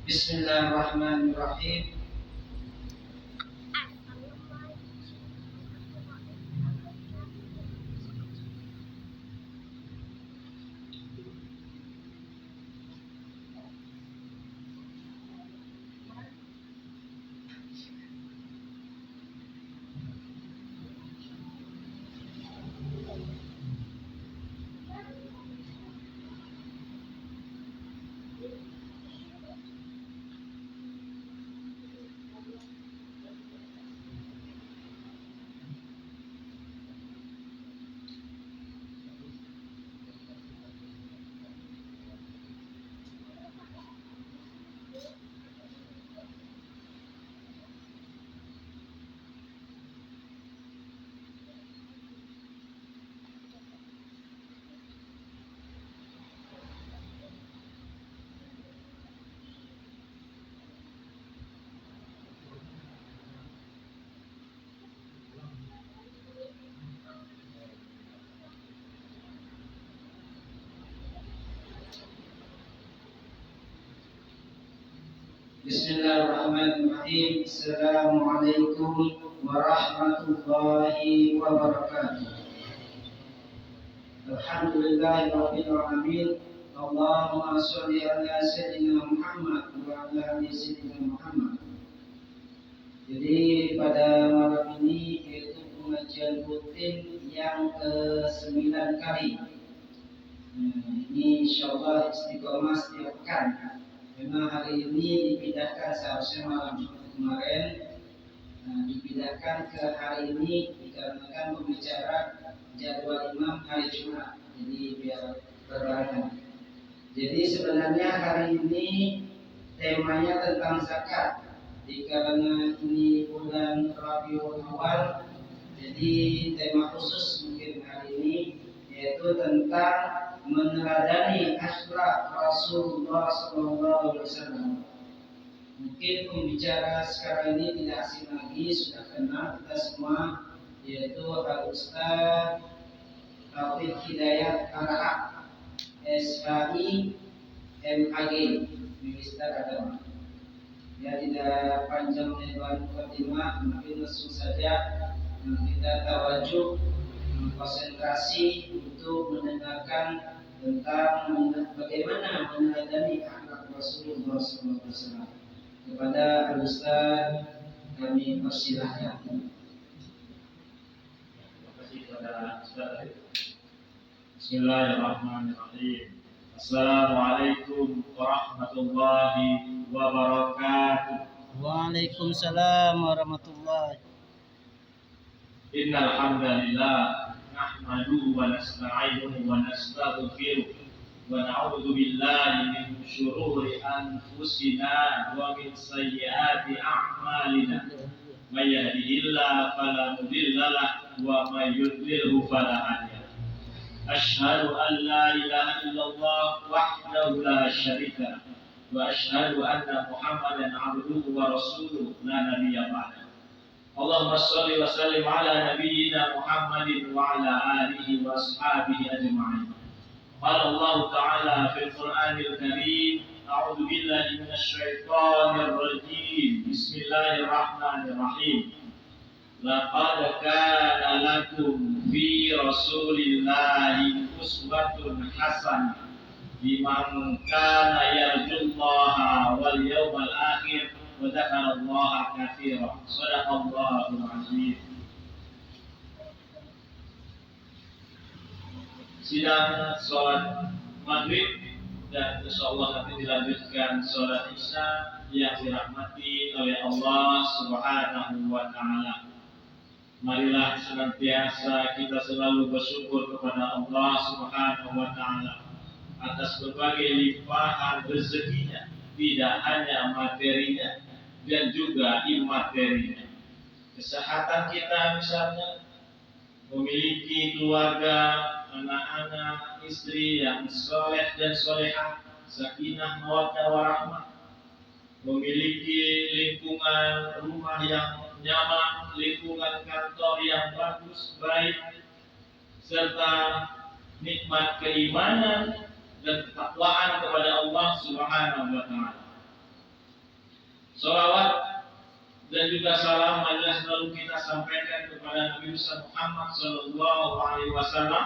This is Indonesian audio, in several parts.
Bismillahirrahmanirrahim. Bismillahirrahmanirrahim. Assalamualaikum warahmatullahi wabarakatuh. Alhamdulillahirabbil alamin. Allahumma shalli ala sayyidina Muhammad wa ala ali sayyidina Muhammad. Jadi pada malam ini yaitu pengajian rutin yang ke-9 kali. Ini insyaallah istiqomah setiap pekan. Memang hari ini dipindahkan seharusnya malam kemarin, dipindahkan ke hari ini dikarenakan pembicara jadwal imam hari Jumat, jadi biar berbarengan. Jadi sebenarnya hari ini temanya tentang zakat, dikarenakan ini bulan Rabiul Awal, jadi tema khusus mungkin hari ini yaitu tentang meneladani akhlak Rasulullah SAW. Mungkin pembicara sekarang ini tidak asing lagi, sudah kenal kita semua, yaitu Al-Ustaz Taufik Hidayat Arahak, SHI MAG, Minister Agama. Ya, tidak panjang lebar mukadimah, mungkin langsung saja kita tawajuh, konsentrasi untuk mendengarkan tentang bagaimana meneladani akhlak Rasulullah SAW. Kepada Al-Ustaz kami persilahkan. Terima kasih kepada Ustaz. Bismillahirrahmanirrahim. Assalamualaikum warahmatullahi wabarakatuh. Waalaikumsalam warahmatullahi. Innal hamdalillah nahmaduhu wa nasta'inuhu wa nastaghfiruh wa na'udzu billahi min shururi anfusina wa min sayyiati a'malina. May yahdihillahu fala mudilla lahu wa may yudlilhu fala hadiya lahu. Asyhadu an la ilaha illallah wahdahu la syarika lahu wa asyhadu anna Muhammadan 'abduhu wa rasuluhu la nabiyya ba'dahu. Allahumma shalli wa sallim ala nabiyyina Muhammadin wa ala alihi wa ashabihi ajma'in. Qala Allah Ta'ala fil Qur'anil Karim, a'udzu billahi minasy syaithanir rajim. Bismillahirrahmanirrahim. Laqad kana lakum fi Rasulillahi uswatun hasanah liman kana yarjullaha wal yawmal akhir wa dzakarallaha katsiran. Shadaqallahul azim. Sidang sholat maghrib dan insyaallah nanti dilanjutkan sholat isya yang dirahmati oleh Allah Subhanahu wa taala. Marilah senantiasa kita selalu bersyukur kepada Allah Subhanahu wa taala atas berbagai limpahan rezekinya, tidak hanya materinya dan juga imaterinya. Kesehatan kita misalnya, memiliki keluarga anak-anak, istri yang soleh dan solehah, sakinah, mawaddah warahmah, memiliki lingkungan rumah yang nyaman, lingkungan kantor yang bagus, baik, serta nikmat keimanan dan ketakwaan kepada Allah Subhanahu wa taala. Salawat dan juga salam adalah selalu kita sampaikan kepada Nabi Muhammad sallallahu alaihi wasallam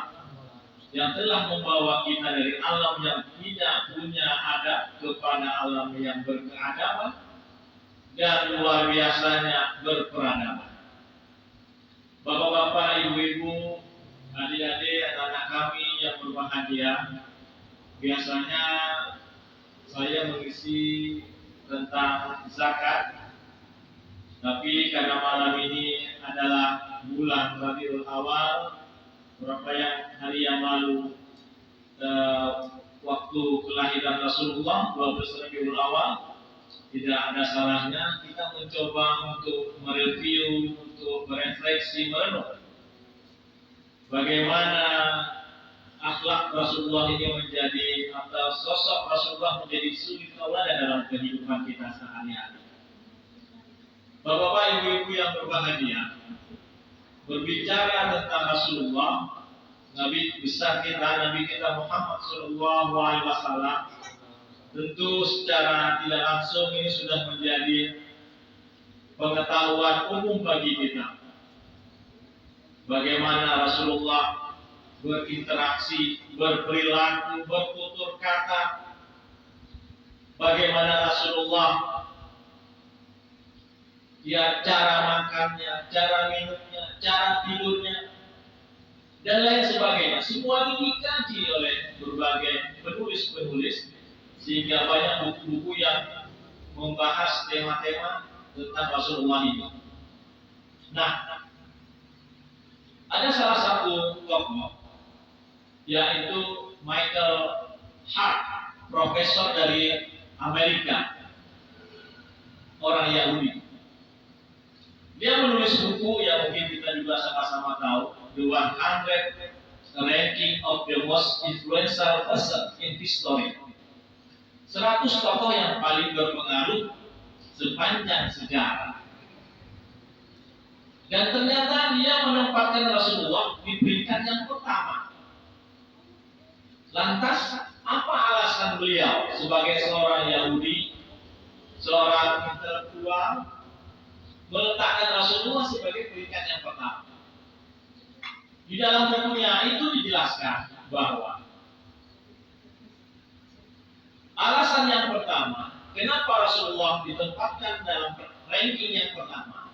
yang telah membawa kita dari alam yang tidak punya adab kepada alam yang berkeadaban dan luar biasanya berperadaban. Bapak-bapak, ibu-ibu, adik-adik, anak-anak kami yang berbahagia, biasanya saya mengisi tentang zakat, tapi karena malam ini adalah bulan Rabiul Awal, beberapa hari yang lalu waktu kelahiran Rasulullah 12 Rabiul Awal, tidak ada salahnya kita mencoba untuk mereview, untuk berefleksi, merenung bagaimana akhlak Rasulullah ini menjadi, atau sosok Rasulullah menjadi suri tauladan dalam kehidupan kita sehari-hari. Bapak-bapak, ibu-ibu yang berbahagia, berbicara tentang Rasulullah, Nabi besar kita, Nabi kita Muhammad Sallallahu Alaihi Wasallam, tentu secara tidak langsung ini sudah menjadi pengetahuan umum bagi kita. Bagaimana Rasulullah berinteraksi, berperilaku, bertutur kata, bagaimana Rasulullah cara makannya, cara minumnya, cara tidurnya, dan lain sebagainya. Semua ini dikaji oleh berbagai penulis-penulis, sehingga banyak buku-buku yang membahas tema-tema tentang Rasulullah ini. Nah, ada salah satu tokoh, yaitu Michael Hart, profesor dari Amerika, orang Yahudi. Dia menulis buku yang mungkin kita juga sama-sama tahu, The 100 Ranking of the Most Influential Person in History. 100 tokoh yang paling berpengaruh sepanjang sejarah. Dan ternyata dia menempatkan Rasulullah di peringkat yang pertama. Lantas, apa alasan beliau sebagai seorang Yahudi, seorang intelektual, meletakkan Rasulullah sebagai peringkat yang pertama? Di dalam bukunya itu dijelaskan bahwa alasan yang pertama, kenapa Rasulullah ditempatkan dalam ranking yang pertama,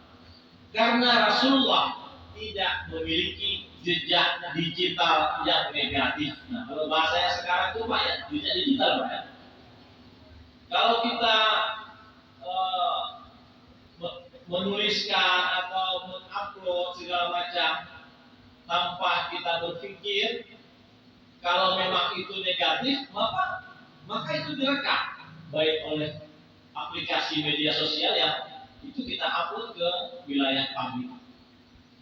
karena Rasulullah tidak memiliki jejak digital yang negatif. Nah, kalau bahasanya sekarang itu Pak ya, jejak digital Pak ya. Kalau kita menuliskan atau mengupload segala macam tanpa kita berpikir, kalau memang itu negatif, maka itu direkam baik oleh aplikasi media sosial yang itu kita upload ke wilayah publik.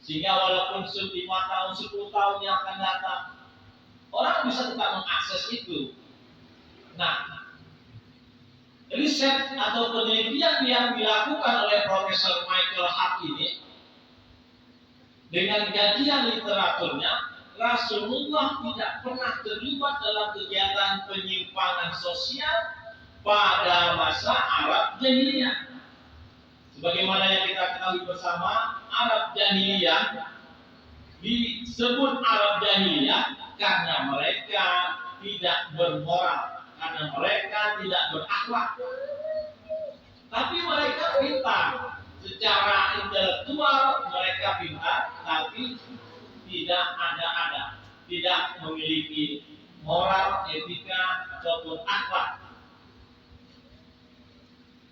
Sehingga walaupun 5 tahun, 10 tahun yang akan datang, orang bisa tetap mengakses itu. Nah, riset atau penelitian yang dilakukan oleh Profesor Michael Hart ini, dengan kajian literaturnya, Rasulullah tidak pernah terlibat dalam kegiatan penyimpangan sosial pada masa Arab Jahiliyah. Sebagaimana yang kita ketahui bersama, Arab Jahiliyah disebut Arab Jahiliyah karena mereka tidak bermoral, karena mereka tidak berakhlak. Tapi mereka pintar, secara intelektual mereka pintar, tapi tidak ada, tidak memiliki moral, etika, ataupun akhlak.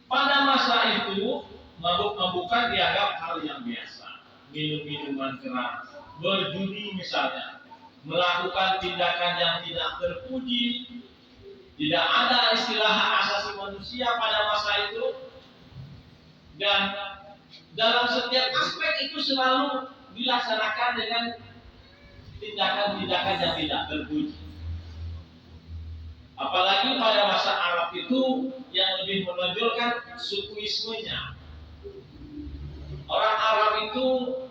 Pada masa itu, mabuk-mabukan dianggap hal yang biasa. Minum-minuman keras, berjudi misalnya, melakukan tindakan yang tidak terpuji. Tidak ada istilah hak asasi manusia pada masa itu. Dan dalam setiap aspek itu selalu dilaksanakan dengan tindakan-tindakan yang tidak terpuji. Apalagi pada masa Arab itu yang lebih menonjolkan sukuismenya. Orang Arab itu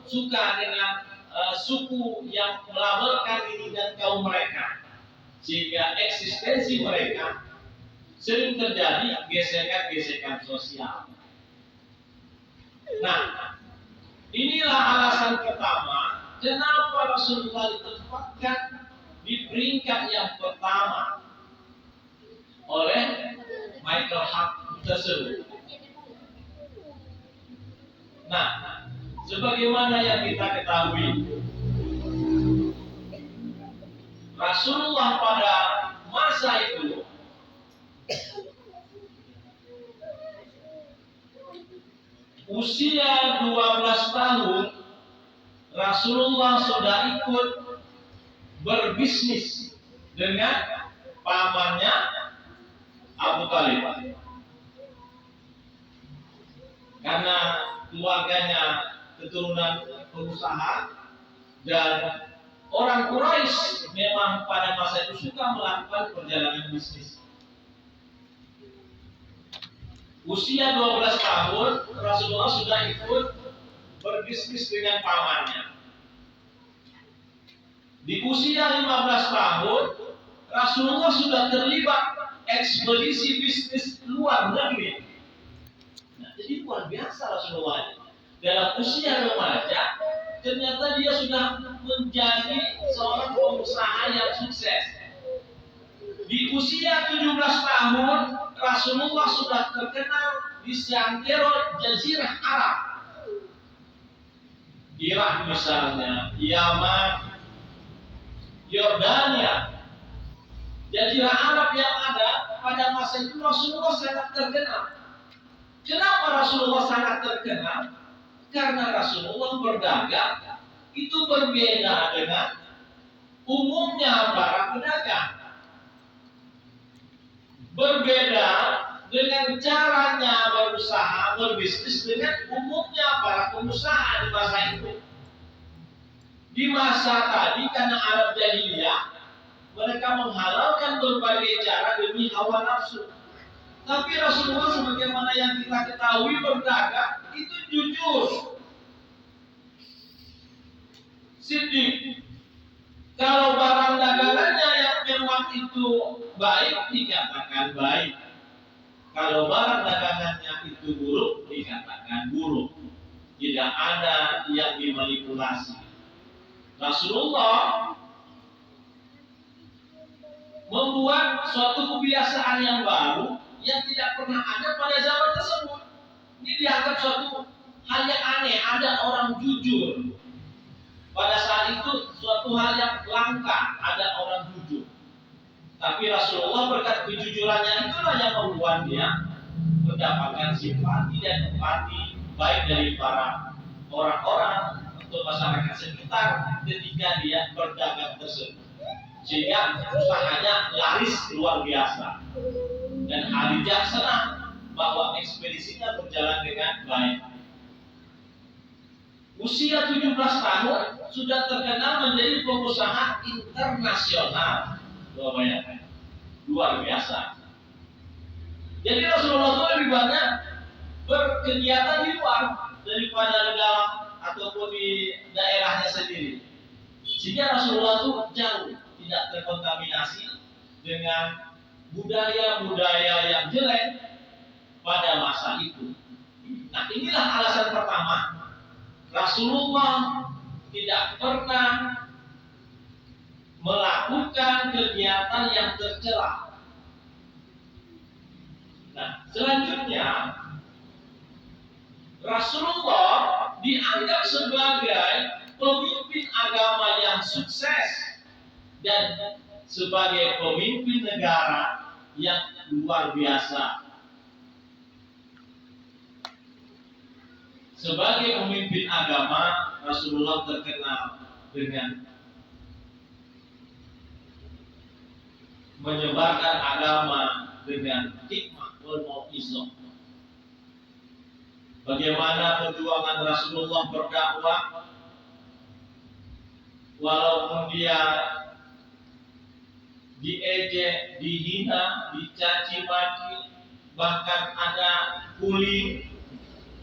suka dengan suku yang melabelkan diri dan kaum mereka, sehingga eksistensi mereka sering terjadi gesekan-gesekan sosial. Nah, inilah alasan pertama kenapa Rasulullah ditempatkan di peringkat yang pertama oleh Michael Hart tersebut. Nah, sebagaimana yang kita ketahui, Rasulullah pada masa itu usia 12 tahun, Rasulullah sudah ikut berbisnis dengan pamannya Abu Talib. Karena keluarganya keturunan pengusaha dan orang Quraisy memang pada masa itu suka melakukan perjalanan bisnis. Usia 12 tahun, Rasulullah sudah ikut berbisnis dengan pamannya. Di usia 15 tahun, Rasulullah sudah terlibat ekspedisi bisnis luar negeri. Nah, jadi luar biasa Rasulullah. Dalam usia remaja, ternyata dia sudah menjadi seorang pengusaha yang sukses. Di usia 17 tahun, Rasulullah sudah terkenal di seantero Jazirah Arab. Irak misalnya, Yaman, Yordania. Jazirah Arab yang ada pada masa itu Rasulullah sangat terkenal. Kenapa Rasulullah sangat terkenal? Karena Rasulullah berdagang itu berbeda dengan umumnya para pedagang. Berbeda dengan caranya berusaha, berbisnis dengan umumnya para pengusaha di masa itu. Di masa tadi karena Arab Jahiliyah, mereka menghalalkan berbagai cara demi hawa nafsu. Tapi Rasulullah sebagaimana yang kita ketahui berdagang itu jujur, siddiq. Kalau barang dagangannya yang memang itu baik dikatakan baik. Kalau barang dagangannya itu buruk dikatakan buruk. Tidak ada yang dimanipulasi. Rasulullah membuat suatu kebiasaan yang baru yang tidak pernah ada pada zaman tersebut. Ini dianggap suatu hal yang aneh. Ada orang jujur. Pada saat itu suatu hal yang langka, ada orang jujur. Tapi Rasulullah berkat kejujurannya itulah yang membuat dia mendapatkan simpati dan empati baik dari para orang-orang atau masyarakat sekitar ketika dia berdagang tersebut. Sehingga usahanya laris luar biasa. Dan Khadijah senang bahwa ekspedisinya berjalan dengan baik. Usia 17 tahun sudah terkenal menjadi pengusaha internasional. Luar biasa. Jadi Rasulullah itu lebih banyak berkegiatan di luar daripada di dalam ataupun di daerahnya sendiri. Sehingga Rasulullah itu jauh tidak terkontaminasi dengan budaya-budaya yang jelek pada masa itu. Nah, inilah alasan pertama. Rasulullah tidak pernah melakukan kegiatan yang tercela. Nah, selanjutnya Rasulullah dianggap sebagai pemimpin agama yang sukses dan sebagai pemimpin negara yang luar biasa. Sebagai pemimpin agama, Rasulullah terkenal dengan menyebarkan agama dengan hikmah wal mau'izah. Bagaimana perjuangan Rasulullah berdakwah walaupun dia diejek, dihina, dicaci maki, bahkan ada bullying,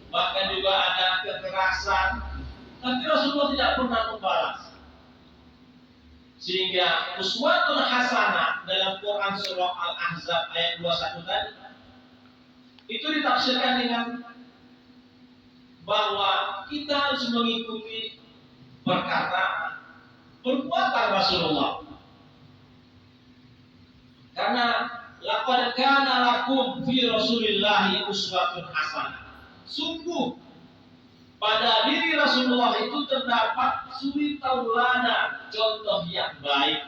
bahkan juga ada kekerasan, tapi Rasulullah tidak pernah membalas. Sehingga uswatun hasanah dalam Quran surah Al-Ahzab ayat 21 tadi itu ditafsirkan dengan bahwa kita harus mengikuti perkataan, perbuatan Rasulullah. Karena laqad kana lakum fi Rasulillahi uswatun hasanah. Sungguh pada diri Rasulullah itu terdapat suri tauladan, contoh yang baik.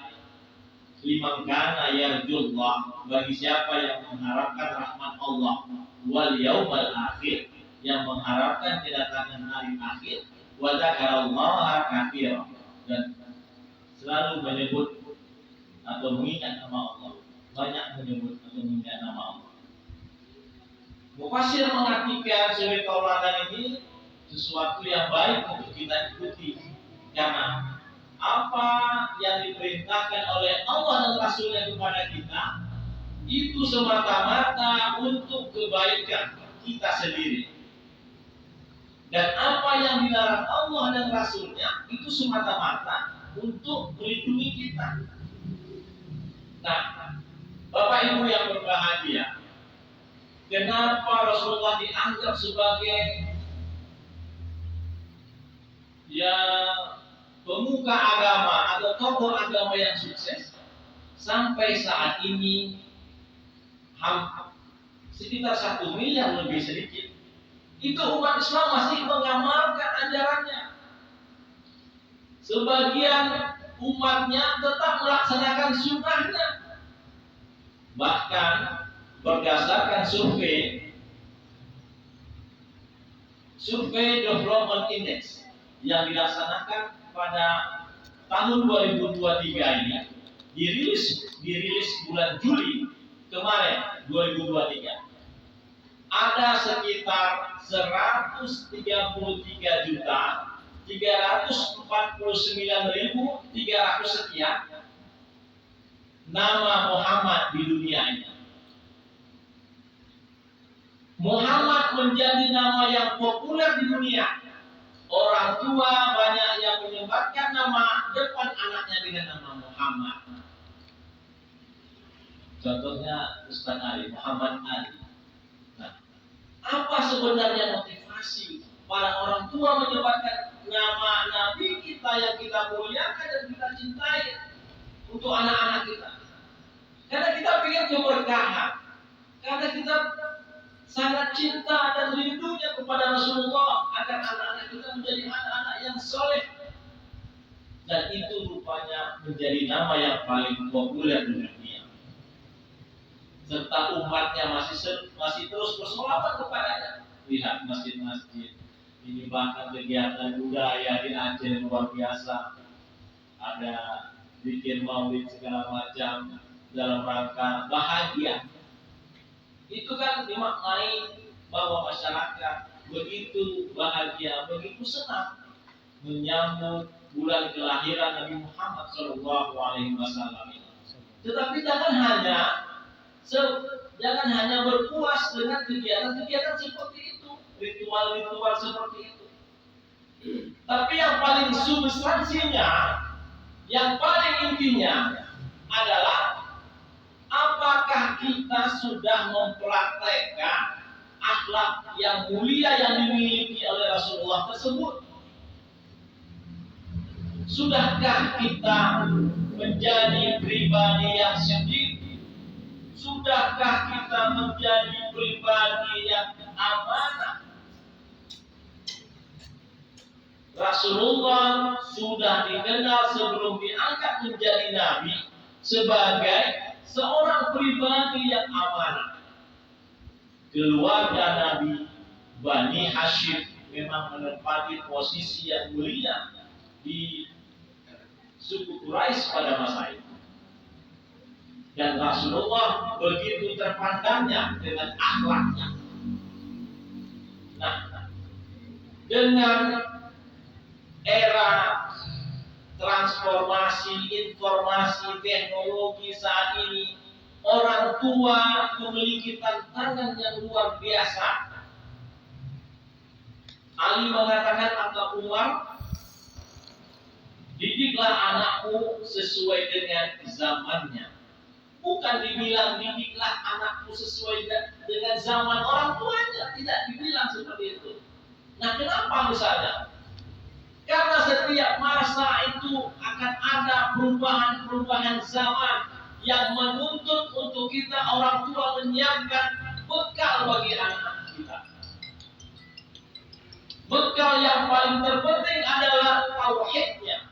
Liman kana yarjullah, bagi siapa yang mengharapkan rahmat Allah, wal yaumal akhir, yang mengharapkan kedatangan hari akhir, wa dzakarallaha katsiran, dan selalu menyebut atau mengingat nama Allah, banyak menyebut atau mengingat nama Allah. Mufassir mengartikan suri tauladan ini sesuatu yang baik untuk kita ikuti, karena apa yang diperintahkan oleh Allah dan Rasulnya kepada kita itu semata-mata untuk kebaikan kita sendiri, dan apa yang dilarang Allah dan Rasulnya itu semata-mata untuk melindungi kita. Nah, Bapak Ibu yang berbahagia, kenapa Rasulullah dianggap sebagai pemuka agama atau tokoh agama yang sukses? Sampai saat ini sekitar 1 miliar lebih sedikit itu umat Islam masih mengamalkan ajarannya. Sebagian umatnya tetap melaksanakan sunnahnya. Bahkan berdasarkan survei Development Index yang dilaksanakan pada tahun 2023 ini, dirilis bulan Juli kemarin 2023, ada sekitar 133.349.300 sekian nama Muhammad di dunia ini. Muhammad menjadi nama yang populer di dunia. Orang tua banyak yang menyebarkan nama depan anaknya dengan nama Muhammad. Contohnya Ustaz Ali, Muhammad Ali. Nah, apa sebenarnya motivasi para orang tua menyebarkan nama Nabi kita yang kita muliakan dan kita cintai untuk anak-anak kita? Karena kita ingin keberkahan, karena kita sangat cinta dan rindunya kepada Rasulullah agar anak-anak kita menjadi anak-anak yang soleh. Dan itu rupanya menjadi nama yang paling populer di dunia. Serta umatnya masih terus bersolawat kepadanya. Lihat masjid-masjid ini, bahkan kegiatan budaya di Aceh luar biasa. Ada bikin maulid segala macam dalam rangka bahagia. Itu kan dimaknai bahwa masyarakat begitu bahagia, begitu senang menyambut bulan kelahiran Nabi Muhammad SAW. Tetapi jangan hanya berpuas dengan kegiatan-kegiatan seperti itu, ritual-ritual seperti itu. Tapi yang paling substansinya, yang paling intinya adalah apakah kita sudah mempraktekkan akhlak yang mulia yang dimiliki oleh Rasulullah tersebut? Sudahkah kita menjadi pribadi yang sendiri? Sudahkah kita menjadi pribadi yang amanah? Rasulullah sudah dikenal sebelum diangkat menjadi nabi sebagai seorang pribadi yang amanah. Keluarga Nabi Bani Hashim memang menempati posisi yang mulia di suku Quraisy pada masa itu. Dan Rasulullah begitu terpandangnya dengan akhlaknya. Nah, dengan era transformasi informasi teknologi saat ini, orang tua memiliki tantangan yang luar biasa. Ali mengatakan atau Umar, didiklah anakmu sesuai dengan zamannya. Bukan dibilang didiklah anakmu sesuai dengan zaman orang tuanya, tidak dibilang seperti itu. Nah, kenapa misalnya? Karena setiap masa itu akan ada perubahan-perubahan zaman yang menuntut untuk kita orang tua menyiapkan bekal bagi anak-anak kita. Bekal yang paling terpenting adalah tauhidnya.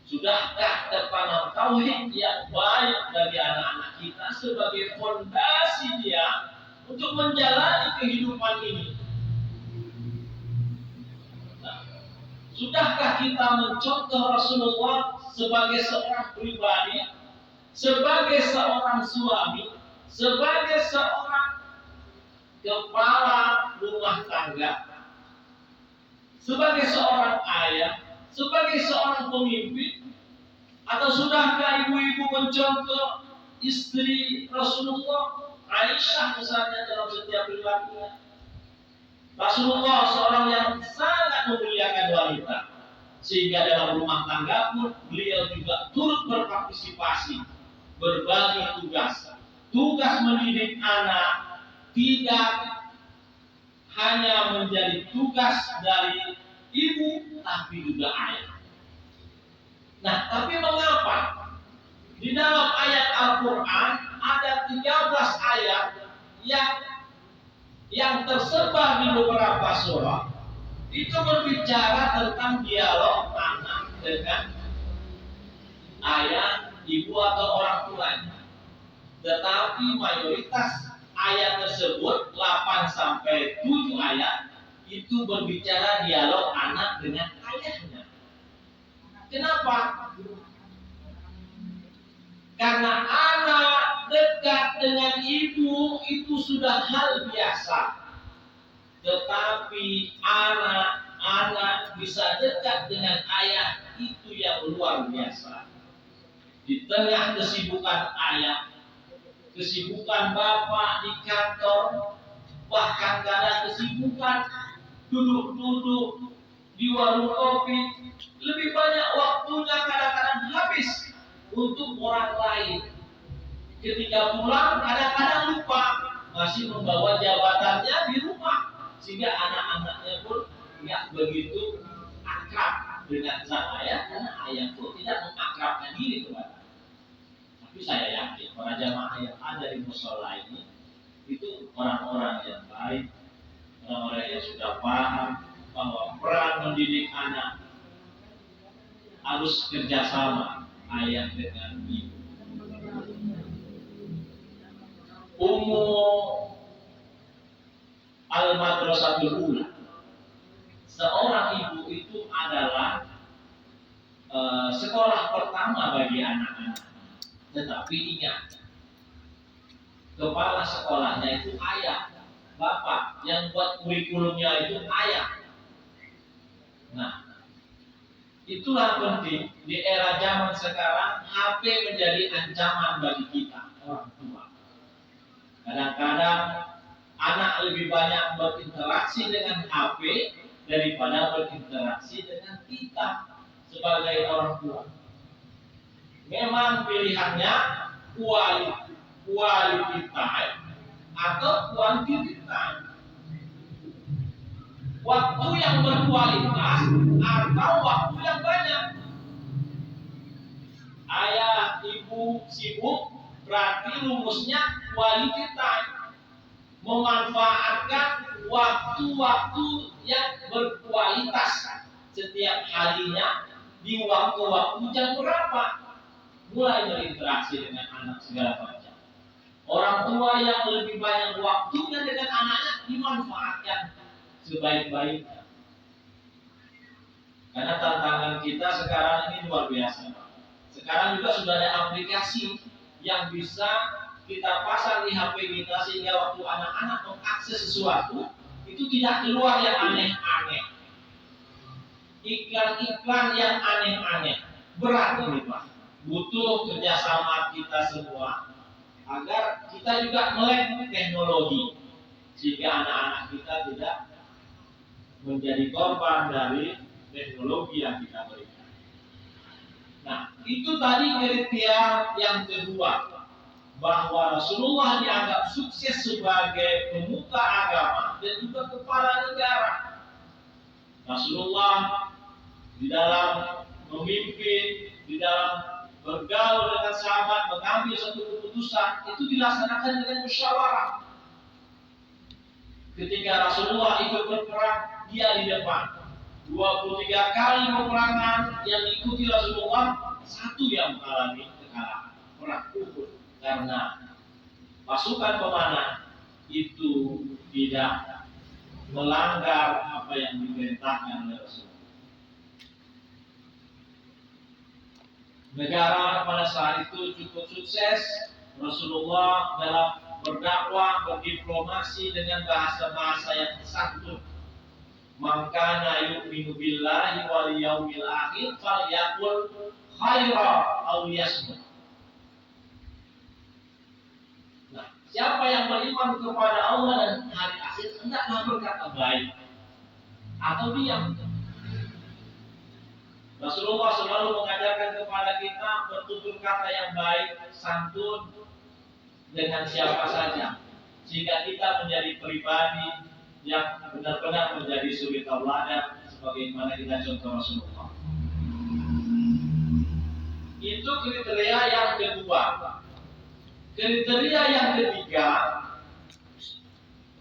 Sudahkah tertanam tauhid yang baik bagi anak-anak kita sebagai fondasi dia untuk menjalani kehidupan ini? Nah, sudahkah kita mencontoh Rasulullah sebagai seorang pribadi, sebagai seorang suami, sebagai seorang kepala rumah tangga, sebagai seorang ayah, sebagai seorang pemimpin? Atau sudahkah ibu-ibu mencontoh istri Rasulullah, Aisyah misalnya, dalam setiap perilakunya? Rasulullah seorang yang sangat memuliakan wanita, sehingga dalam rumah tangga pun beliau juga turut berpartisipasi, berbagi tugas. Tugas mendidik anak tidak hanya menjadi tugas dari ibu, tapi juga ayah. Nah, tapi mengapa di dalam ayat Al-Quran ada 13 ayat yang tersebar di beberapa surah itu berbicara tentang dialog anak dengan ayah, ibu atau orang tuanya. Tetapi mayoritas ayat tersebut 8-7 ayat itu berbicara dialog anak dengan ayahnya. Kenapa? Karena anak dekat dengan ibu itu sudah hal biasa. Tetapi anak bisa dekat dengan ayah itu yang luar biasa. Di tengah kesibukan ayah, kesibukan bapak di kantor, bahkan kadang kesibukan duduk-duduk di warung kopi, lebih banyak waktunya kadang-kadang habis untuk orang lain. Ketika pulang kadang-kadang lupa masih membawa jabatannya di rumah, sehingga anak-anaknya pun tidak begitu akrab dengan sang ayah, karena ayah pun tidak mengakrabkan diri kepada. Tapi saya yakin para jamaah yang ada di musola ini itu orang-orang yang baik, orang-orang yang sudah paham bahwa peran mendidik anak harus kerjasama ayah dengan ibu. Ummu Al-Madrasatul Ula, seorang ibu itu adalah sekolah pertama bagi anak-anak. Tetapi ingat, kepala sekolahnya itu ayah, bapak. Yang buat kurikulumnya itu ayah. Nah, itulah penting di era zaman sekarang. HP menjadi ancaman bagi kita orang tua. Kadang-kadang anak lebih banyak berinteraksi dengan HP daripada berinteraksi dengan kita sebagai orang tua. Memang pilihannya quality time atau quantity time. Waktu yang berkualitas atau waktu yang banyak. Ayah, ibu sibuk, berarti rumusnya quality time. Memanfaatkan waktu-waktu yang berkualitas setiap harinya di waktu-waktu jam berapa. Mulai berinteraksi dengan anak segala macam. Orang tua yang lebih banyak waktunya dengan anaknya dimanfaatkan sebaik-baiknya. Karena tantangan kita sekarang ini luar biasa. Sekarang juga sudah ada aplikasi yang bisa kita pasang di HP kita, sehingga waktu anak-anak mengakses sesuatu itu tidak keluar yang aneh-aneh. iklan-iklan yang aneh-aneh. Berat ini Pak. Butuh kerjasama kita semua agar kita juga melek teknologi sehingga anak-anak kita tidak menjadi korban dari teknologi yang kita berikan. Nah, itu tadi kriteria yang kedua, bahwa Rasulullah dianggap sukses sebagai pemuka agama dan juga kepala negara. Rasulullah di dalam memimpin, di dalam bergaul dengan sahabat, mengambil satu keputusan, itu dilaksanakan dengan musyawarah. Ketika Rasulullah ikut berperang, dia di depan. 23 kali peperangan yang diikuti Rasulullah, satu yang mengalami kekalahan, perang Uhud, karena pasukan pemanah itu tidak melanggar apa yang diperintahkan oleh Rasulullah. Negara pada saat itu cukup sukses. Rasulullah dalam berdakwah, berdiplomasi dengan bahasa-bahasa yang santun. Man kana yu'minu billahi wal yaumil akhir falyaqul khaira aw liyasmut. Nah, siapa yang beriman kepada Allah dan hari akhir hendaklah berkata baik atau diam. Rasulullah selalu mengajarkan kepada kita bertutur kata yang baik, santun dengan siapa saja, sehingga kita menjadi pribadi yang benar-benar menjadi suri tauladan sebagaimana kita contoh Rasulullah. Itu kriteria yang kedua. Kriteria yang ketiga,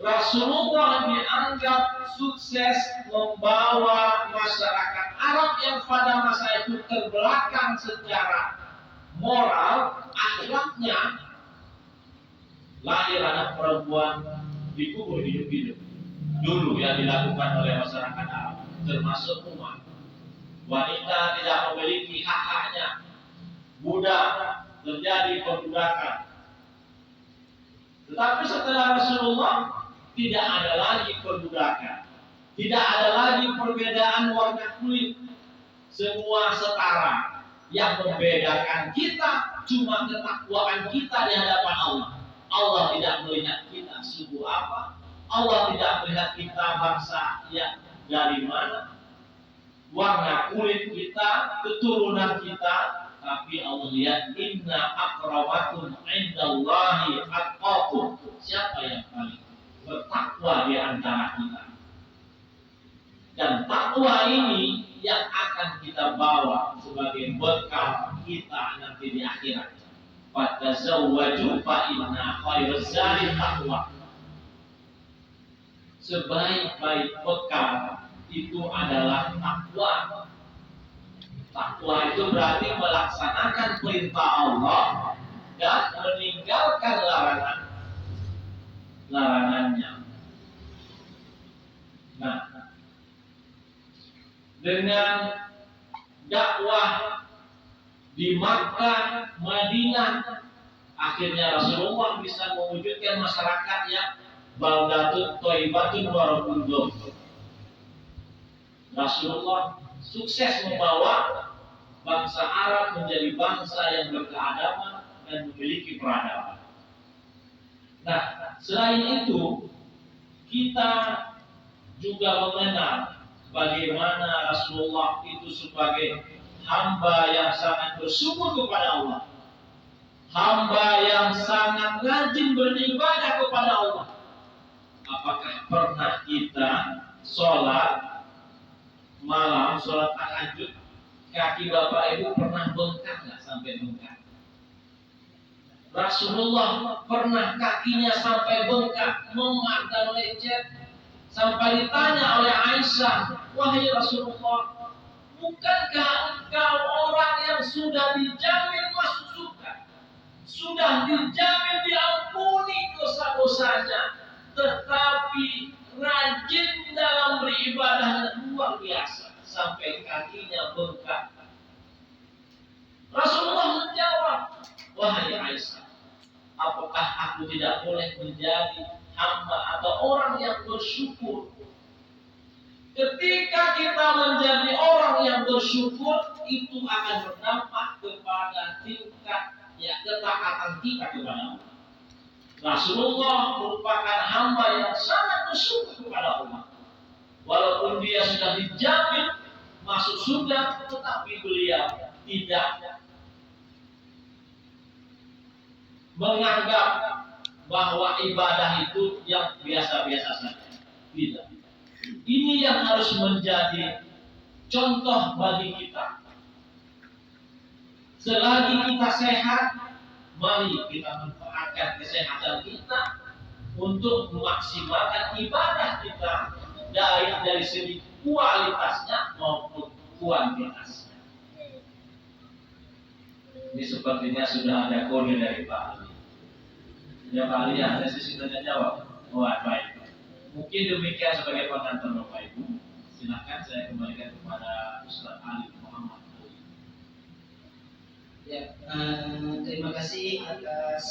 Rasulullah dianggap sukses membawa masyarakat Arab yang pada masa itu terbelakang secara moral, akhlaknya. Lahir anak perempuan dikubur hidup-hidup. Dulu yang dilakukan oleh masyarakat Arab, termasuk umat. Wanita tidak memiliki hak-haknya. Budak, terjadi perbudakan. Tetapi setelah Rasulullah, tidak ada lagi perbudakan. Tidak ada lagi perbedaan warna kulit. Semua setara. Yang membedakan kita cuma ketakwaan kita di hadapan Allah. Allah tidak melihat kita suku apa. Allah tidak melihat kita bangsa yang dari mana. Warna kulit kita, keturunan kita. Tapi Allah lihat, inna akramakum indallahi atqakum. Siapa yang paling bertakwa di antara kita? Dan takwa ini yang akan kita bawa sebagai bekal kita nanti di akhirat. Fatazawwaju fa inna khairaz zadi taqwa. Sebaik-baik bekal itu adalah takwa. Takwa itu berarti melaksanakan perintah Allah dan meninggalkan larangannya. Nah, dengan dakwah di Makkah, Madinah, akhirnya Rasulullah bisa mewujudkan masyarakat yang baldatun thayyibatun wa rabbun. Rasulullah sukses membawa bangsa Arab menjadi bangsa yang berkeadaban dan memiliki peradaban. Nah, selain itu, kita juga mengenal bagaimana Rasulullah itu sebagai hamba yang sangat bersyukur kepada Allah. Hamba yang sangat rajin beribadah kepada Allah. Apakah pernah kita sholat malam, sholat tahajud, kaki bapak ibu pernah bengkak nggak sampai bengkak? Rasulullah pernah kakinya sampai bengkak, memar dan lecet, sampai ditanya oleh Aisyah, wahai Rasulullah, bukankah engkau orang yang sudah dijamin masuk surga, sudah dijamin diampuni dosa-dosanya, tetapi rajin dalam beribadah luar biasa sampai kakinya bengkak? Rasulullah menjawab, wahai Aisyah, apakah aku tidak boleh menjadi hamba atau orang yang bersyukur? Ketika kita menjadi orang bersyukur itu akan berdampak kepada tingkat ketaatan kita kepada Allah. Rasulullah merupakan hamba yang sangat bersyukur kepada Allah. Walaupun dia sudah dijamin masuk surga, tetapi beliau tidak menganggap bahwa ibadah itu yang biasa-biasa saja. Tidak. Ini yang harus menjadi contoh bagi kita. Selagi kita sehat, mari kita manfaatkan kesehatan kita untuk memaksimalkan ibadah kita dari segi kualitasnya maupun kuantitasnya. Ini sepertinya sudah ada kode dari Pak Ali. Ya Pak Ali, ada sisi tanya jawab. Oh, baik. Mungkin demikian sebagai pengantar Bapak Ibu. Silakan saya kembalikan kepada Ustaz Ali Muhammad. Ya, terima kasih atas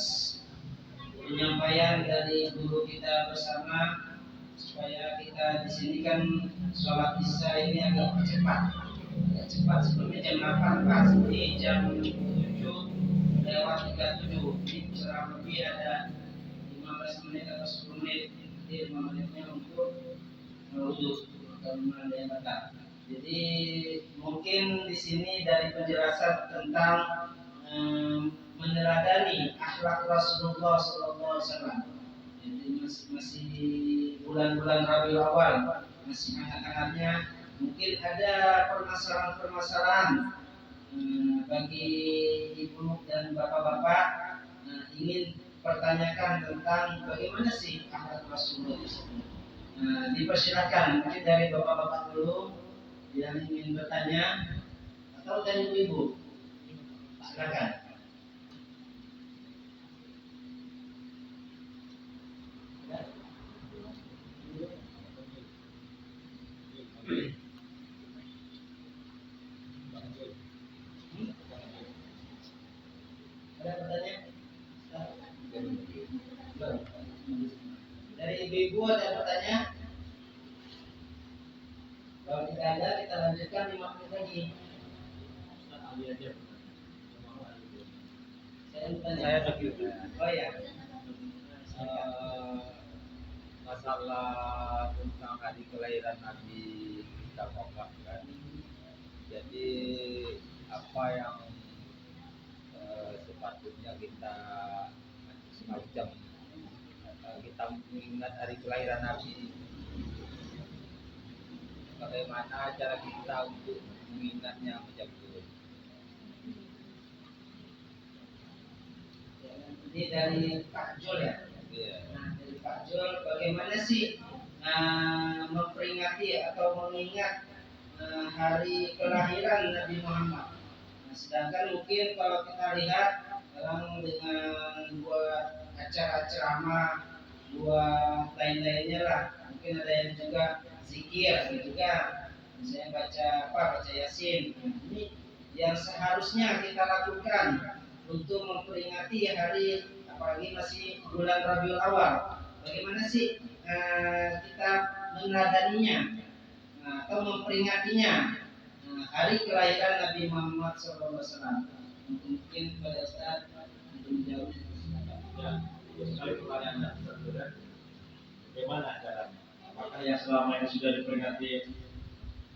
penyampaian dari guru kita bersama, supaya kita di sini kan sholat isya ini agak cepat, sebelumnya jam 8 pas, ini jam 7 lewat 37, ini kurang lebih ada 15 menit atau 10 menit, jadi 5 menitnya untuk wudhu atau yang batal. Jadi mungkin di sini dari penjelasan tentang meneladani akhlak Rasulullah SAW. Jadi masih bulan-bulan Rabiul Awal, masih hangat-hangatnya. Mungkin ada permasalahan-permasalahan bagi ibu dan bapak-bapak ingin pertanyakan tentang bagaimana sih akhlak Rasulullah tersebut. Dipersilakan mungkin dari bapak-bapak dulu yang ingin bertanya, atau dari ibu. Silakan. Ada pertanyaan? Dari ibu ada pertanyaan? Kalau tidak ada, kita lanjutkan 5 menit lagi. Saya bertanya. Oh ya. Masalah tentang hari kelahiran Nabi kita kokohkan. Jadi apa yang sepatutnya kita semacam kita mengingat hari kelahiran Nabi, bagaimana cara kita untuk mengingatnya macam itu? Ini dari Pak Jul ya. Nah, dari Pak Jul, bagaimana sih memperingati atau mengingat hari kelahiran Nabi Muhammad? Nah, sedangkan mungkin kalau kita lihat sekarang dengan buat acara ceramah, buat lain-lainnya lah, mungkin ada yang juga zikir gitu kan, misalnya baca Yasin. Nah, ini yang seharusnya kita lakukan untuk memperingati hari, apalagi masih bulan Rabiul Awal. Bagaimana sih kita meneladaninya atau memperingatinya hari kelahiran Nabi Muhammad SAW? Mungkin pada saat untuk menjawab. Ya, sekali pertanyaan dan bagaimana caranya? Apakah yang selama ini sudah diperingati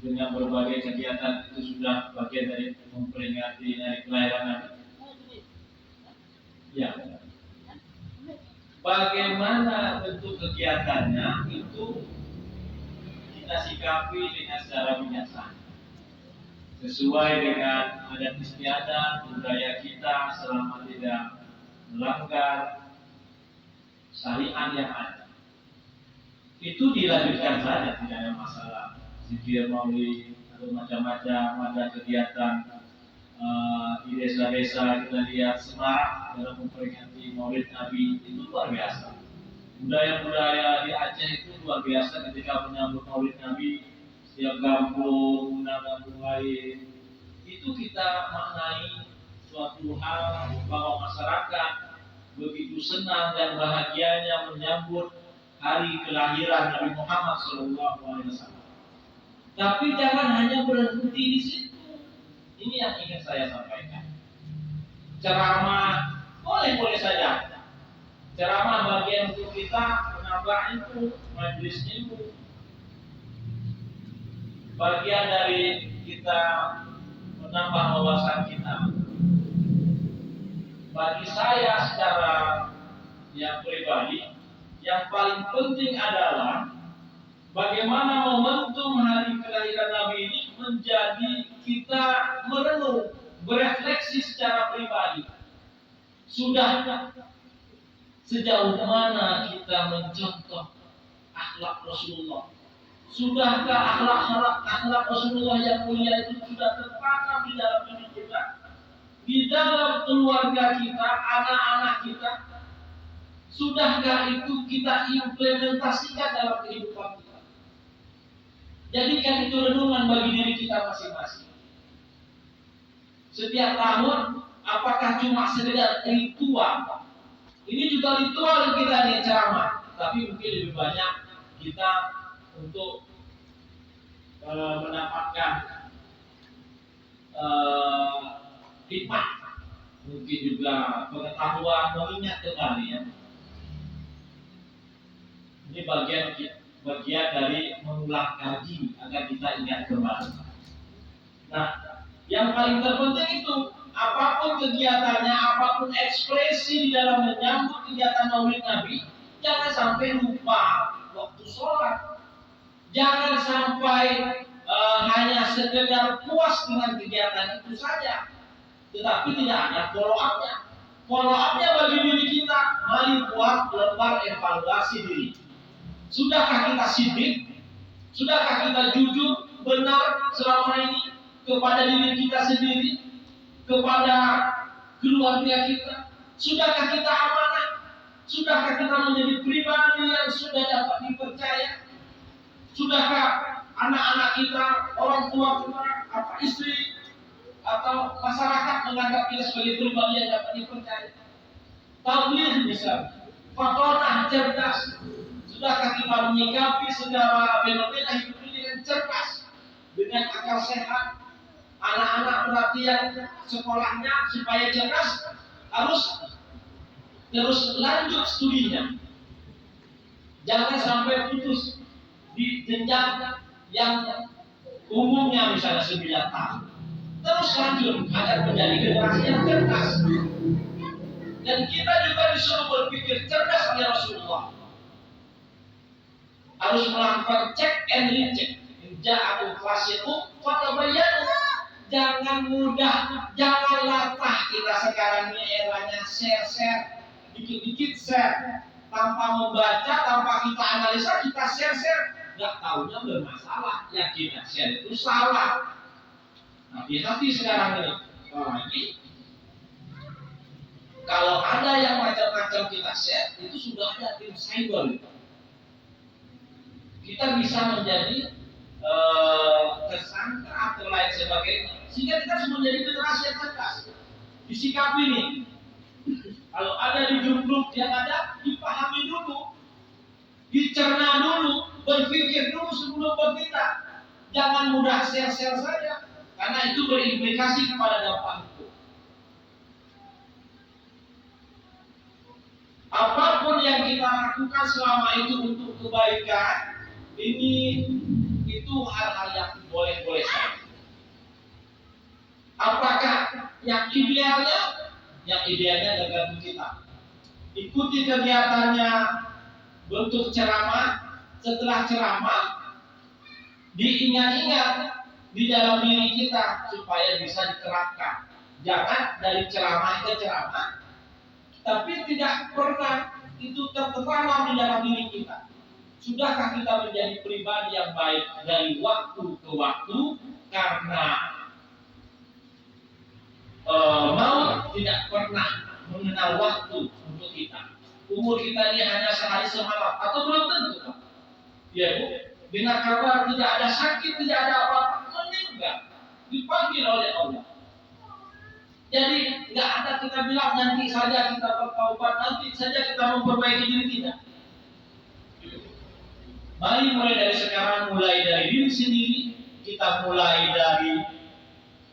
dengan berbagai kegiatan itu sudah bagian dari memperingati hari kelahiran Nabi? Ya. Bagaimana bentuk kegiatannya itu kita sikapi dengan secara bijaksana, sesuai dengan adat istiadat budaya kita, selama tidak melanggar syariat yang ada. Itu dilanjutkan saja, tidak ada masalah. Zikir maulid atau macam-macam, ada kegiatan di desa-desa kita lihat semarak dalam memperingati maulid Nabi, itu luar biasa. Budaya-budaya di Aceh itu luar biasa ketika menyambut maulid Nabi. Setiap kampung, kampung lain, itu kita maknai suatu hal bahwa masyarakat begitu senang dan bahagianya menyambut hari kelahiran Nabi Muhammad SAW. Tapi jangan hanya berhenti di situ. Ini yang ingin saya sampaikan. Ceramah boleh-boleh saja. Ceramah bagian untuk kita menambah ilmu, majelis ilmu. Bagian dari kita menambah wawasan kita. Bagi saya secara yang pribadi, yang paling penting adalah bagaimana momentum hari kelahiran Nabi ini menjadi kita merenung, berefleksi secara pribadi. Sudah sejauh mana kita mencontoh akhlak Rasulullah? Sudahkah akhlak Rasulullah yang mulia itu sudah tertanam di dalam diri kita, di dalam keluarga kita, anak-anak kita? Sudahkah itu kita implementasikan dalam kehidupan kita? Jadikan itu renungan bagi diri kita masing-masing. Setiap tahun, apakah cuma sekedar ritual? Ini juga ritual kita nih ceramah, tapi mungkin lebih banyak kita untuk mendapatkan hikmah, mungkin juga pengetahuan, mengingat kembali ya. Ini bagian dari mengulang kaji agar kita ingat kembali. Nah, yang paling terpenting itu apapun kegiatannya, apapun ekspresi di dalam menyambut kegiatan Maulid Nabi, jangan sampai lupa waktu sholat. Jangan sampai hanya sekedar puas dengan kegiatan itu saja, tetapi tidak ada follow up-nya. Follow up-nya bagi diri kita, mari buat lembar evaluasi diri. Sudahkah kita sidik? Sudahkah kita jujur, benar selama ini kepada diri kita sendiri, kepada keluarga kita? Sudahkah kita amanah? Sudahkah kita menjadi pribadi yang sudah dapat dipercaya? Sudahkah anak-anak kita, orang tua kita, istri atau masyarakat menganggap kita sebagai pribadi yang dapat dipercaya? Tabligh misalnya, fatonah, cerdas. Sudahkah kita menyikapi secara fenomena hidup ini dengan cerdas, dengan akal sehat? Anak-anak berarti yang sekolahnya supaya cerdas harus terus lanjut studinya. Jangan sampai putus di jenjang yang umumnya misalnya 9 tahun. Terus lanjut agar menjadi generasi yang cerdas. Dan kita juga disuruh berpikir cerdas oleh Rasulullah. Harus melakukan check and recheck. Ja'akum fasiqun fatabayyanu. Jangan mudah, jangan latah kita sekarang ini eranya share, dikit-dikit share, tanpa membaca, tanpa kita analisa, kita share, nggak tahunya bermasalah, yakinnya share itu salah. Hati-hati sekarang ini. Apalagi kalau ada yang macam-macam kita share, itu sudah ada tim cyber. Kita bisa menjadi tersangka atau lain sebagainya, sehingga kita harus menjadi generasi yang cerdas. Disikapi nih, kalau ada di grup yang ada, dipahami dulu, dicerna dulu, berpikir dulu sebelum bertindak. Jangan mudah share saja, karena itu berimplikasi kepada dampak hukum. Apapun yang kita lakukan selama itu untuk kebaikan, itu hal-hal yang boleh-boleh saja. Apakah yang idealnya? Yang idealnya tergantung kita. Ikuti kegiatannya bentuk ceramah. Setelah ceramah, diingat-ingat di dalam diri kita supaya bisa diterapkan. Jangan dari ceramah ke ceramah, tapi tidak pernah itu tertanam di dalam diri kita. Sudahkah kita menjadi pribadi yang baik dari waktu ke waktu karena maut tidak pernah mengenal waktu untuk kita. Umur kita ini hanya sehari semalam atau belum tentu. Ya Bu, dengar kabar tidak ada sakit, tidak ada apa-apa, meninggal, dipanggil oleh Allah. Jadi nggak ada kita bilang nanti saja kita bertaubat, nanti saja kita memperbaiki diri kita. Mari mulai dari sekarang, mulai dari diri sendiri, kita mulai dari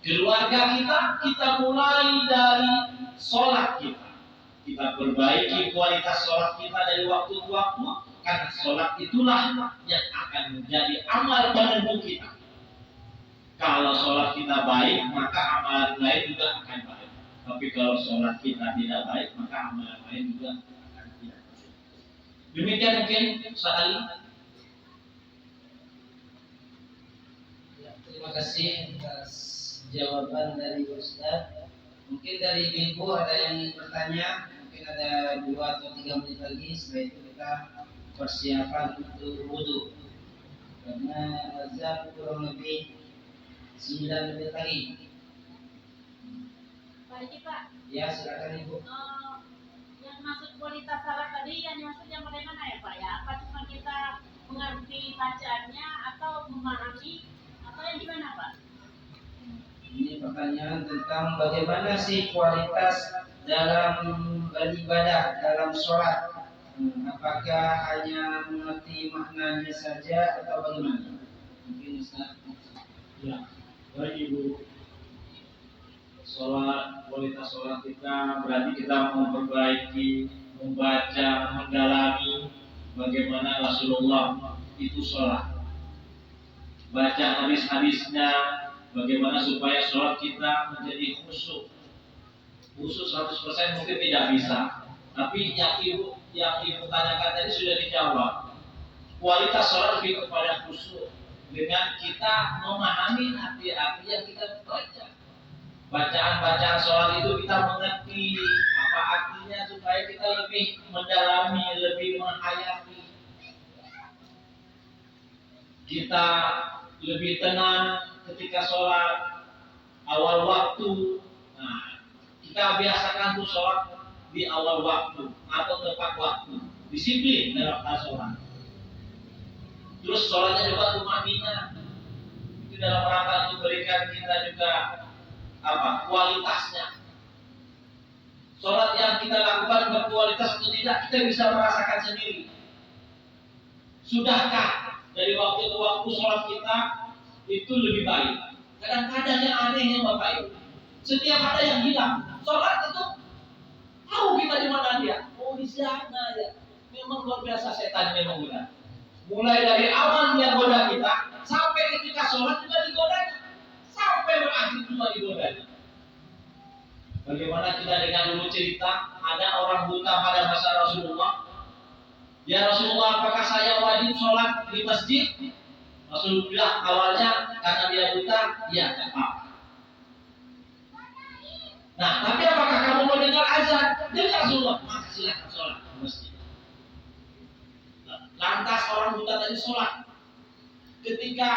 Keluarga kita mulai dari sholat kita. Kita perbaiki kualitas sholat kita dari waktu ke waktu, karena sholat itulah yang akan menjadi amal penentu kita. Kalau sholat kita baik, maka amalan lain juga akan baik. Tapi kalau sholat kita tidak baik, maka amalan lain juga akan tidak baik. Demikian mungkin sekali. Ya, terima kasih atas jawaban dari Ustaz. Mungkin dari Ibu ada yang bertanya, mungkin ada 2 atau 3 menit lagi. Setelah itu kita persiapan untuk wudhu. Karena azan kurang lebih 9 menit lagi. Baik Pak. Ya, silakan Ibu. Yang maksud kualitas salat tadi, yang maksudnya bagaimana ya Pak ya? Apa cuma kita mengerti bacaannya atau memahami atau yang gimana Pak? Ini pertanyaan tentang bagaimana sih kualitas dalam beribadah, dalam sholat. Apakah hanya mengerti maknanya saja atau bagaimana? Mungkin Ustaz. Ya, baik Ibu. Sholat, kualitas sholat kita berarti kita memperbaiki, membaca, mendalami bagaimana Rasulullah itu sholat. Baca hadis-hadisnya, bagaimana supaya sholat kita menjadi khusyuk. Khusyuk 100% mungkin tidak bisa. Tapi yang ibu tanyakan tadi sudah dijawab. Kualitas sholat lebih kepada khusyuk, dengan kita memahami arti-arti yang kita baca. Bacaan-bacaan sholat itu kita mengerti apa artinya supaya kita lebih mendalami, lebih menghayati. Kita lebih tenang ketika sholat awal waktu. Nah, kita biasakan tuh sholat di awal waktu atau tepat waktu. Disiplin dalam hal sholat. Terus sholatnya juga tumanina. Itu dalam rangka untuk berikan kita juga kualitasnya. Sholat yang kita lakukan berkualitas atau tidak, kita bisa merasakan sendiri. Sudahkah dari waktu ke waktu sholat kita itu lebih baik? Kadang-kadang yang anehnya Bapak Ibu, setiap ada yang hilang, sholat itu tahu kita di mana dia. Oh, di sana ya. Memang luar biasa setan memang benar. Mulai dari awal dia goda kita, sampai ketika sholat juga digodanya, sampai berakhir juga digodanya. Bagaimana kita dengan dulu cerita, ada orang buta pada masa Rasulullah. Ya Rasulullah, apakah saya wajib sholat di masjid? Rasulullah bilang awalnya karena dia buta, ya tidak apa-apa. Nah, tapi apakah kamu mendengar azan? Dengar Rasulullah, maka silakan sholat di masjid. Lantas orang buta tadi sholat. Ketika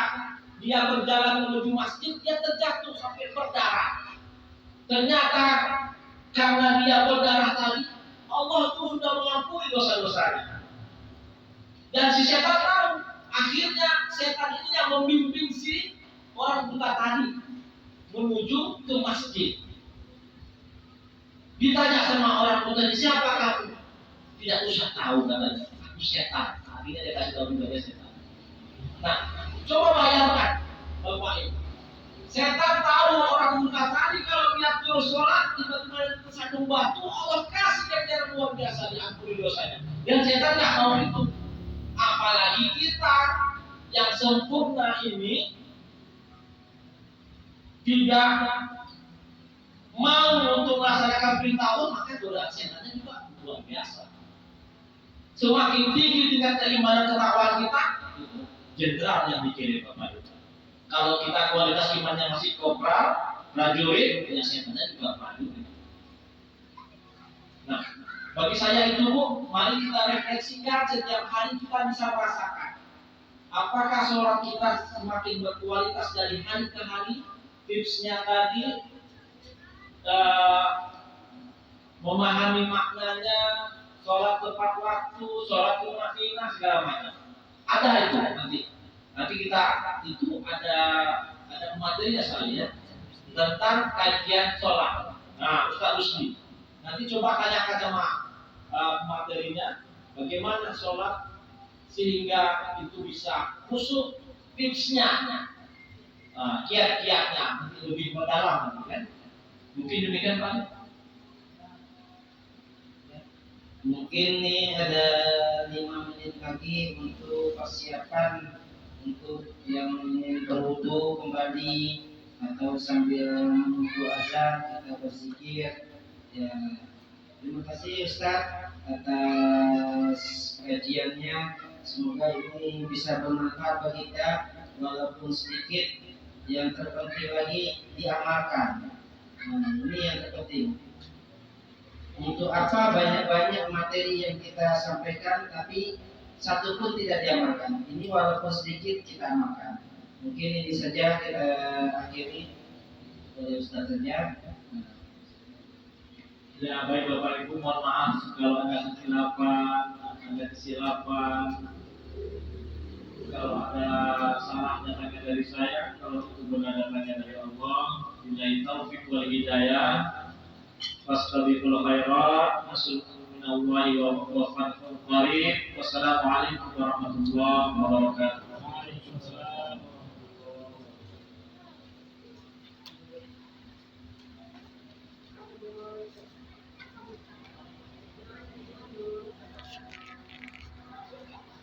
dia berjalan menuju masjid, dia terjatuh sampai berdarah. Ternyata karena dia berdarah tadi, Allah itu sudah mengampuni dosa-dosanya. Dan si setan tahu, akhirnya setan ini yang membimbing si orang buta tadi menuju ke masjid. Ditanya sama orang buta, siapa kamu? Tidak usah tahu katanya, aku setan. Akhirnya dia kasih tahu juga dia setan. Nah, coba bayangkan, Bapak Ibu. Setan tahu orang buta tadi kalau dia terus sholat tiba-tiba tersandung batu, Allah kasih ganjaran luar biasa, diampuni dosanya. Dan setan nggak mau itu. Apalagi kita yang sempurna ini tidak mau untuk melaksanakan perintah Allah, maka godaan setannya juga luar biasa. Semakin tinggi tingkat keimanan ketakwaan kita, itu jenderal yang dikirim Bapak Ibu. Kalau kita kualitas imannya masih kopral, prajurit, ya setannya juga prajurit. Nah, bagi saya itu Bu, mari kita refleksikan setiap hari kita bisa merasakan apakah sholat kita semakin berkualitas dari hari ke hari. Tipsnya tadi memahami maknanya, sholat tepat waktu, sholat tumanina, segala macam. Ada itu nanti kita itu ada materinya sekali ya tentang kajian sholat. Nah, Ustaz Rusdi nanti coba tanyakan sama materinya bagaimana sholat sehingga itu bisa khusyuk. Tipsnya kiat-kiatnya lebih mendalam, kan? Mungkin demikian Pak. Mungkin nih ada 5 menit lagi untuk persiapan untuk yang ingin berwudu kembali atau sambil menunggu azan kita berzikir. Ya, terima kasih Ustaz atas kajiannya. Semoga ini bisa bermanfaat bagi kita walaupun sedikit. Yang terpenting lagi diamalkan. Ini yang terpenting. Untuk apa banyak-banyak materi yang kita sampaikan tapi satu pun tidak diamalkan. Ini walaupun sedikit kita amalkan. Mungkin ini saja kita akhiri oleh Ustaz saja. Ya baik Bapak Ibu, mohon maaf kalau ada kesilapan, kalau ada salah datangnya dari saya, kalau itu benar datangnya dari Allah. Billahi taufiq wal hidayah. Fastabiqul khairat. Assalamualaikum warahmatullahi wabarakatuh. Wassalamualaikum warahmatullahi wabarakatuh.